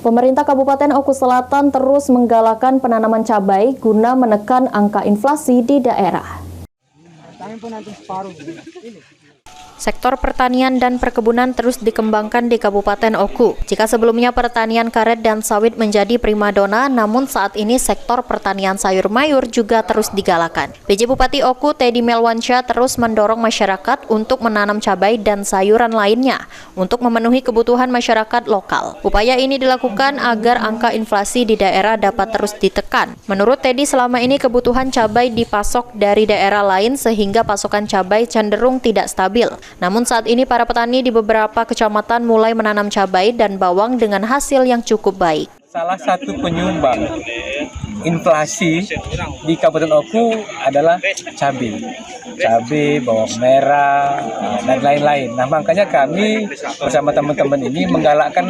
Pemerintah Kabupaten Oku Selatan terus menggalakkan penanaman cabai guna menekan angka inflasi di daerah. Sektor pertanian dan perkebunan terus dikembangkan di Kabupaten Oku. Jika sebelumnya pertanian karet dan sawit menjadi primadona, namun saat ini sektor pertanian sayur mayur juga terus digalakan. PJ Bupati Oku, Teddy Melwansyah, terus mendorong masyarakat untuk menanam cabai dan sayuran lainnya untuk memenuhi kebutuhan masyarakat lokal. Upaya ini dilakukan agar angka inflasi di daerah dapat terus ditekan. Menurut Teddy, selama ini kebutuhan cabai dipasok dari daerah lain sehingga pasokan cabai cenderung tidak stabil. Namun saat ini para petani di beberapa kecamatan mulai menanam cabai dan bawang dengan hasil yang cukup baik. Salah satu penyumbang inflasi di Kabupaten Oku adalah cabai, bawang merah, dan lain-lain. Nah, makanya kami bersama teman-teman ini menggalakkan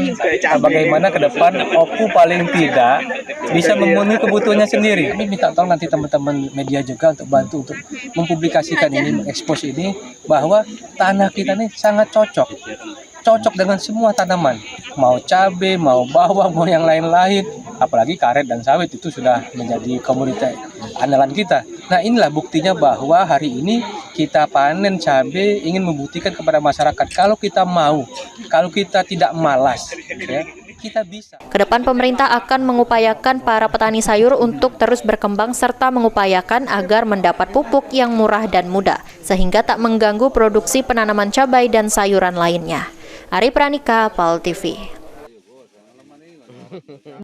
bagaimana ke depan Oku paling tidak bisa memenuhi kebutuhannya sendiri. Kami minta tolong nanti teman-teman media juga untuk bantu untuk mempublikasikan ini, mengekspos ini, bahwa tanah kita ini sangat cocok dengan semua tanaman, mau cabai, mau bawang, mau yang lain-lain, apalagi karet dan sawit itu sudah menjadi komoditas andalan kita. Nah, inilah buktinya bahwa hari ini kita panen cabai ingin membuktikan kepada masyarakat kalau kita mau, kalau kita tidak malas, ya, kita bisa. Kedepan pemerintah akan mengupayakan para petani sayur untuk terus berkembang serta mengupayakan agar mendapat pupuk yang murah dan mudah, sehingga tak mengganggu produksi penanaman cabai dan sayuran lainnya. Ari Pranika, PAL TV.